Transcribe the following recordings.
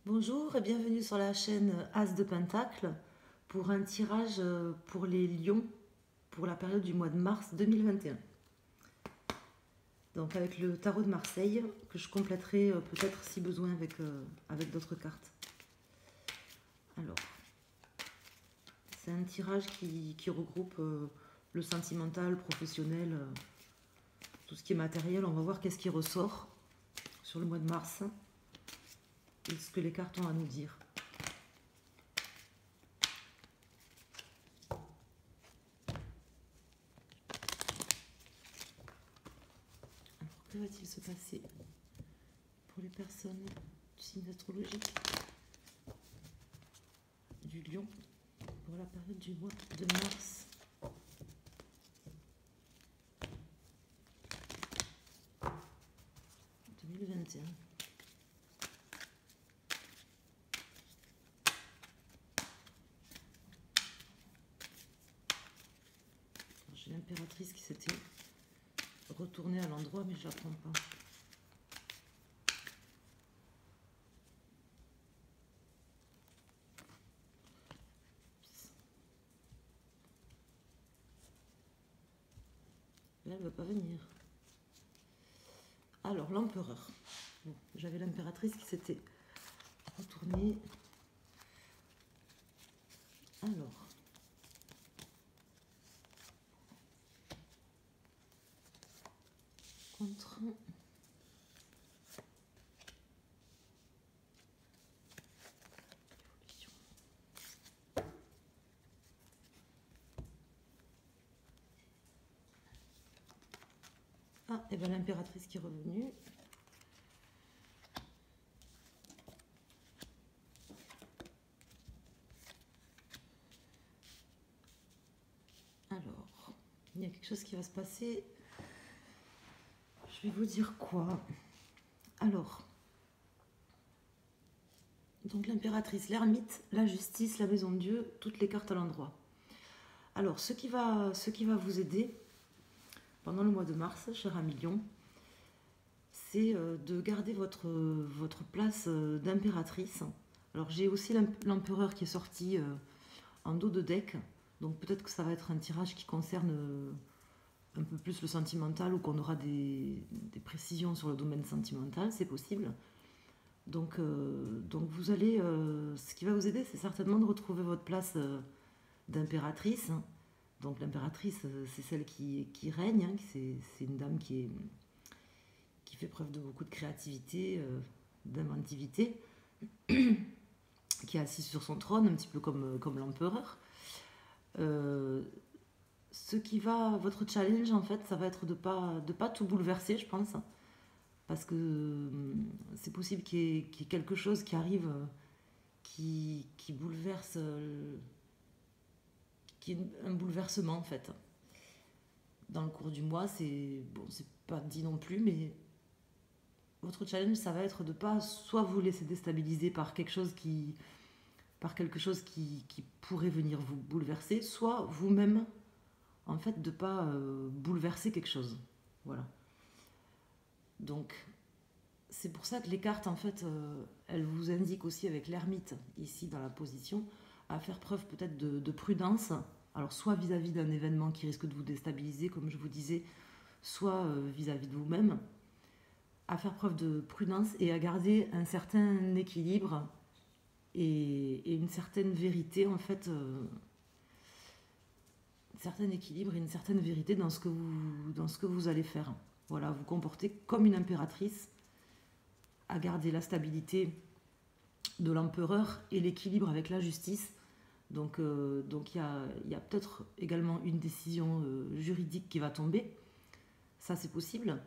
Bonjour et bienvenue sur la chaîne As de Pentacle pour un tirage pour les lions pour la période du mois de mars 2021. Donc avec le tarot de Marseille que je compléterai peut-être si besoin avec d'autres cartes. Alors, c'est un tirage qui regroupe le sentimental, professionnel, tout ce qui est matériel. On va voir qu'est-ce qui ressort sur le mois de mars et ce que les cartes ont à nous dire. Que va-t-il se passer pour les personnes du signe astrologique du lion pour la période du mois de mars 2021? J'ai l'impératrice qui s'était retournée à l'endroit, mais je ne la prends pas. Là, elle ne va pas venir. Alors, l'empereur. Bon, j'avais l'impératrice qui s'était retournée. Alors, contre... Ah, et bien l'impératrice qui est revenue. Alors, il y a quelque chose qui va se passer. Je vais vous dire quoi. Alors, donc l'impératrice, l'ermite, la justice, la maison de Dieu, toutes les cartes à l'endroit. Alors, ce qui va vous aider pendant le mois de mars, cher ami Lion, c'est de garder votre place d'impératrice. Alors, j'ai aussi l'empereur qui est sorti en dos de deck, donc peut-être que ça va être un tirage qui concerne un peu plus le sentimental ou qu'on aura des précisions sur le domaine sentimental, c'est possible. Donc vous allez, ce qui va vous aider, c'est certainement de retrouver votre place d'impératrice. Donc l'impératrice, c'est celle qui règne, hein, c'est une dame qui fait preuve de beaucoup de créativité, d'inventivité, qui est assise sur son trône, un petit peu comme l'empereur. Votre challenge, en fait, ça va être de pas tout bouleverser, je pense, parce que c'est possible qu'il y ait quelque chose qui arrive qui bouleverse, qui est un bouleversement, en fait. Dans le cours du mois, c'est pas dit non plus, mais votre challenge, ça va être de pas soit vous laisser déstabiliser par quelque chose qui pourrait venir vous bouleverser, soit vous-même, en fait, de pas bouleverser quelque chose. Voilà. Donc, c'est pour ça que les cartes, en fait, elles vous indiquent aussi avec l'ermite, ici, dans la position, à faire preuve peut-être de prudence. Alors, soit vis-à-vis d'un événement qui risque de vous déstabiliser, comme je vous disais, soit vis-à-vis de vous-même, à faire preuve de prudence et à garder un certain équilibre et une certaine vérité, en fait, un certain équilibre et une certaine vérité dans ce que vous allez faire. Voilà, vous comportez comme une impératrice, à garder la stabilité de l'empereur et l'équilibre avec la justice. Donc il y a peut-être également une décision juridique qui va tomber. Ça, c'est possible.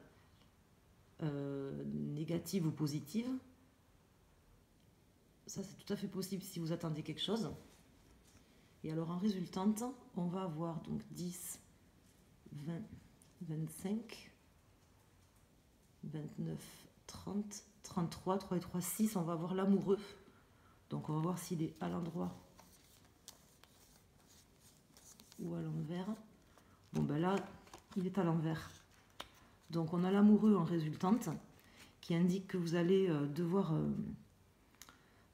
Négative ou positive. Ça, c'est tout à fait possible si vous attendez quelque chose. Et alors, en résultante, on va avoir donc 10, 20, 25, 29, 30, 33, 3 et 3, 6. On va avoir l'amoureux. Donc, on va voir s'il est à l'endroit ou à l'envers. Bon, ben là, il est à l'envers. Donc, on a l'amoureux en résultante qui indique que vous allez devoir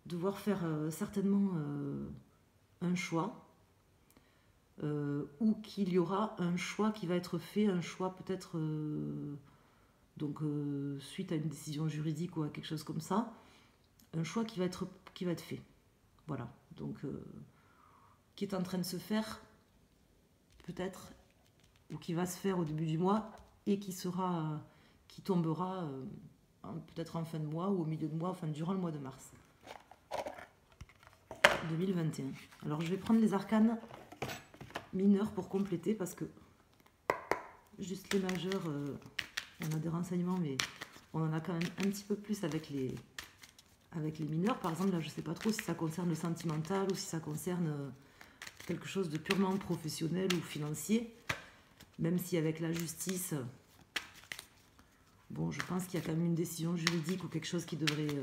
devoir faire certainement un choix, ou qu'il y aura un choix qui va être fait, un choix peut-être suite à une décision juridique ou à quelque chose comme ça, un choix qui va être fait. Voilà, donc qui est en train de se faire peut-être, ou qui va se faire au début du mois et qui tombera peut-être en fin de mois ou au milieu de mois, enfin durant le mois de mars 2021. Alors je vais prendre les arcanes mineurs pour compléter, parce que juste les majeurs, on a des renseignements, mais on en a quand même un petit peu plus avec les mineurs. Par exemple, là, je ne sais pas trop si ça concerne le sentimental ou si ça concerne quelque chose de purement professionnel ou financier, même si avec la justice, bon, je pense qu'il y a quand même une décision juridique ou quelque chose qui devrait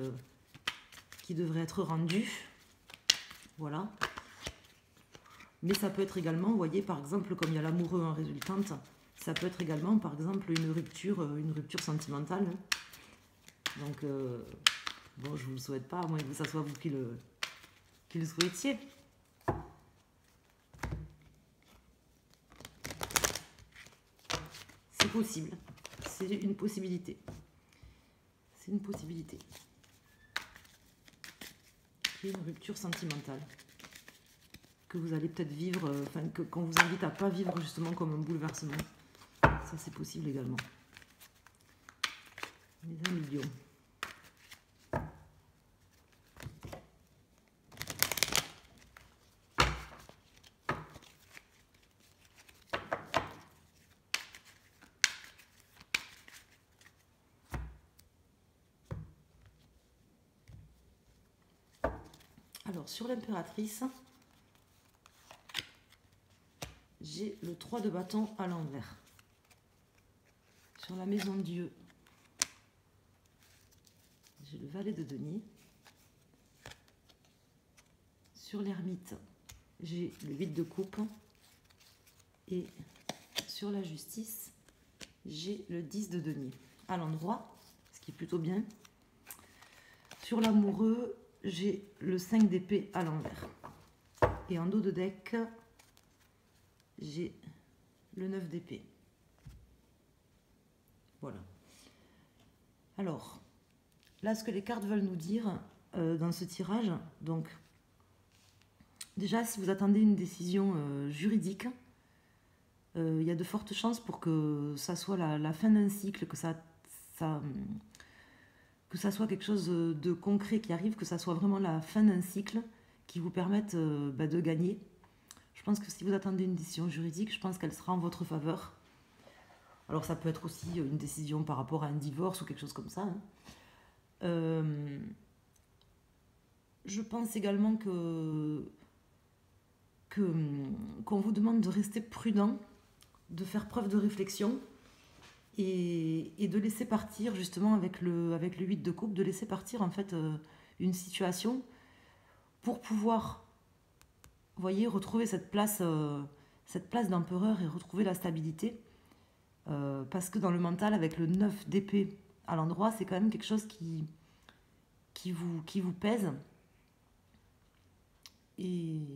être rendu. Voilà. Mais ça peut être également, vous voyez, par exemple, comme il y a l'amoureux en résultante, ça peut être également, par exemple, une rupture sentimentale. Donc, bon, je ne vous le souhaite pas, à moins que ça soit vous qui le souhaitiez. C'est possible. C'est une possibilité. C'est une possibilité. Une rupture sentimentale que vous allez peut-être vivre, qu'on vous invite à pas vivre justement comme un bouleversement. Ça, c'est possible également. Les 1 million. Alors, sur l'impératrice, j'ai le 3 de bâton à l'envers. Sur la maison de Dieu, j'ai le valet de denier. Sur l'ermite, j'ai le 8 de coupe. Et sur la justice, j'ai le 10 de denier à l'endroit, ce qui est plutôt bien. Sur l'amoureux, j'ai le 5 d'épée à l'envers. Et en dos de deck, j'ai le 9 d'épée. Voilà. Alors, là, ce que les cartes veulent nous dire dans ce tirage, donc, déjà, si vous attendez une décision juridique, il y a de fortes chances pour que ça soit la fin d'un cycle, que ça soit quelque chose de concret qui arrive, que ça soit vraiment la fin d'un cycle qui vous permette de gagner. Je pense que si vous attendez une décision juridique, je pense qu'elle sera en votre faveur. Alors ça peut être aussi une décision par rapport à un divorce ou quelque chose comme ça. Hein. Je pense également qu'on vous demande de rester prudent, de faire preuve de réflexion et de laisser partir justement avec le 8 de coupe, de laisser partir en fait une situation pour pouvoir, vous voyez, retrouver cette place d'empereur et retrouver la stabilité. Parce que dans le mental, avec le 9 d'épée à l'endroit, c'est quand même quelque chose qui vous pèse. Et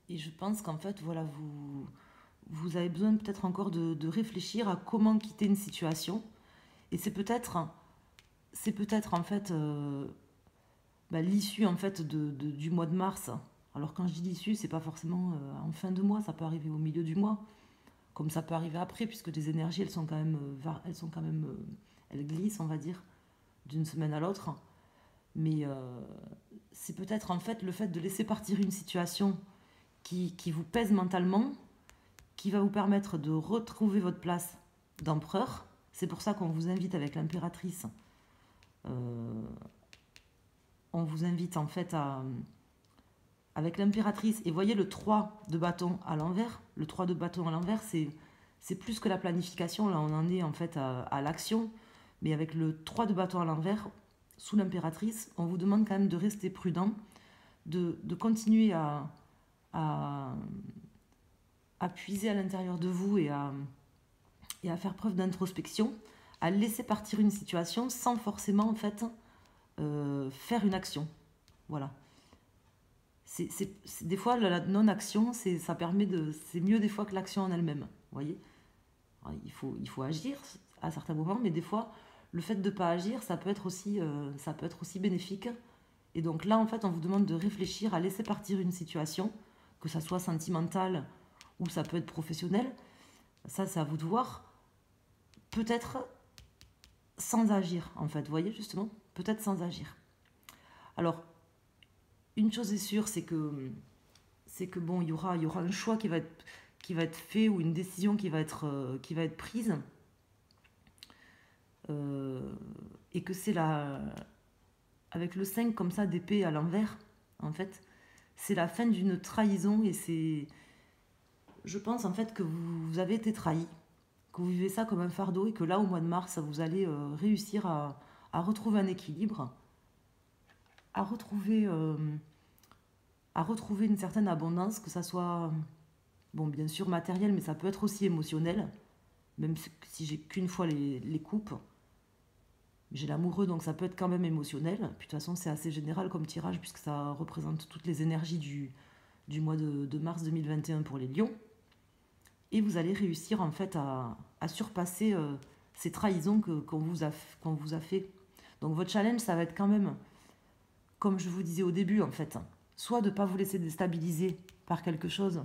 je pense qu'en fait, voilà, vous avez besoin peut-être encore de réfléchir à comment quitter une situation. Et c'est peut-être en fait l'issue en fait du mois de mars. Alors quand je dis l'issue, c'est pas forcément en fin de mois, ça peut arriver au milieu du mois, comme ça peut arriver après, puisque les énergies elles glissent, on va dire, d'une semaine à l'autre. Mais c'est peut-être en fait le fait de laisser partir une situation qui vous pèse mentalement, qui va vous permettre de retrouver votre place d'empereur. C'est pour ça qu'on vous invite avec l'impératrice. On vous invite en fait avec l'impératrice. Et voyez le 3 de bâton à l'envers. Le 3 de bâton à l'envers, c'est plus que la planification. Là, on en est en fait à l'action. Mais avec le 3 de bâton à l'envers, sous l'impératrice, on vous demande quand même de rester prudent, de continuer à puiser à l'intérieur de vous et à faire preuve d'introspection, à laisser partir une situation sans forcément en fait faire une action. Voilà. Des fois, la non-action, ça permet c'est mieux des fois que l'action en elle-même. Vous voyez? Alors, il faut agir à certains moments, mais des fois, le fait de ne pas agir, ça peut être aussi bénéfique. Et donc là, en fait, on vous demande de réfléchir à laisser partir une situation, que ça soit sentimentale ou ça peut être professionnel. Ça, c'est à vous de voir. Peut-être sans agir, en fait. Vous voyez, justement? Peut-être sans agir. Alors, une chose est sûre, c'est que bon, il y aura un choix qui va être fait ou une décision qui va être prise. Et que c'est avec le 5 comme ça d'épée à l'envers, en fait, c'est la fin d'une trahison et je pense en fait que vous avez été trahi, que vous vivez ça comme un fardeau et que là au mois de mars vous allez réussir à retrouver un équilibre, à retrouver une certaine abondance, que ça soit, bon bien sûr matériel, mais ça peut être aussi émotionnel, même si j'ai qu'une fois les coupes. J'ai l'amoureux, donc ça peut être quand même émotionnel. Puis de toute façon, c'est assez général comme tirage, puisque ça représente toutes les énergies du mois de mars 2021 pour les lions. Et vous allez réussir en fait à surpasser ces trahisons qu'on vous a fait. Donc votre challenge, ça va être quand même, comme je vous disais au début en fait, soit de ne pas vous laisser déstabiliser par quelque chose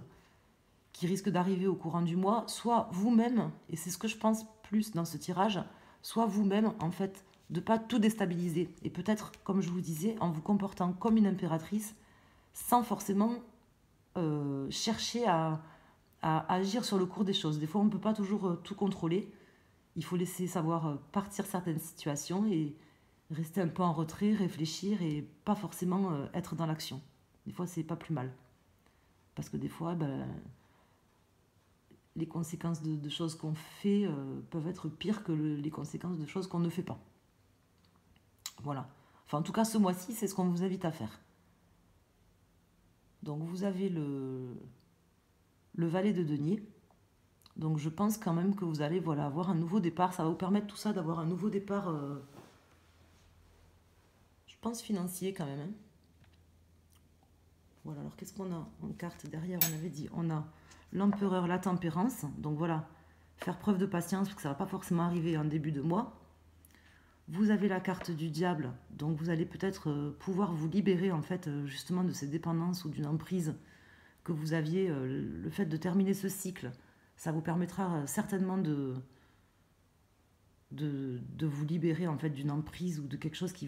qui risque d'arriver au courant du mois, soit vous-même, et c'est ce que je pense plus dans ce tirage, soit vous-même en fait, de ne pas tout déstabiliser. Et peut-être, comme je vous disais, en vous comportant comme une impératrice, sans forcément chercher à agir sur le cours des choses. Des fois, on ne peut pas toujours tout contrôler. Il faut laisser savoir partir certaines situations et rester un peu en retrait, réfléchir et pas forcément être dans l'action. Des fois, c'est pas plus mal. Parce que des fois, les conséquences de choses qu'on fait peuvent être pires que les conséquences de choses qu'on ne fait pas. Voilà. Enfin, en tout cas, ce mois-ci, c'est ce qu'on vous invite à faire. Donc, vous avez le valet de denier. Donc, je pense quand même que vous allez avoir un nouveau départ. Ça va vous permettre tout ça d'avoir un nouveau départ, je pense, financier quand même. Hein. Voilà, alors qu'est-ce qu'on a en carte derrière? On avait dit, on a l'empereur, la tempérance. Donc voilà, faire preuve de patience, parce que ça ne va pas forcément arriver en début de mois. Vous avez la carte du diable, donc vous allez peut-être pouvoir vous libérer en fait justement de ces dépendances ou d'une emprise que vous aviez. Le fait de terminer ce cycle, ça vous permettra certainement de vous libérer en fait d'une emprise ou de quelque chose que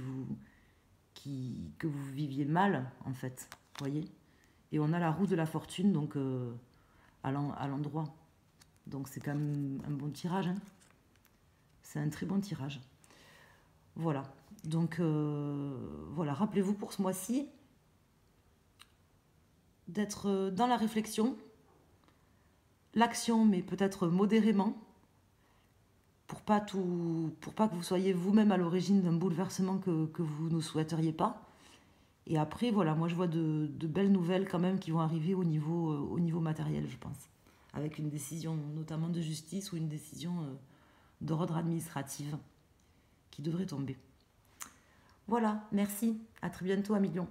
vous viviez mal en fait, voyez. Et on a la roue de la fortune donc à l'endroit. Donc c'est quand même un bon tirage. Hein. C'est un très bon tirage. Voilà, donc voilà, rappelez-vous pour ce mois-ci d'être dans la réflexion, l'action, mais peut-être modérément, pour pas que vous soyez vous-même à l'origine d'un bouleversement que vous ne souhaiteriez pas. Et après, voilà, moi je vois de belles nouvelles quand même qui vont arriver au niveau matériel, je pense, avec une décision notamment de justice ou une décision d'ordre administratif qui devrait tomber. Voilà, merci. À très bientôt, à Million.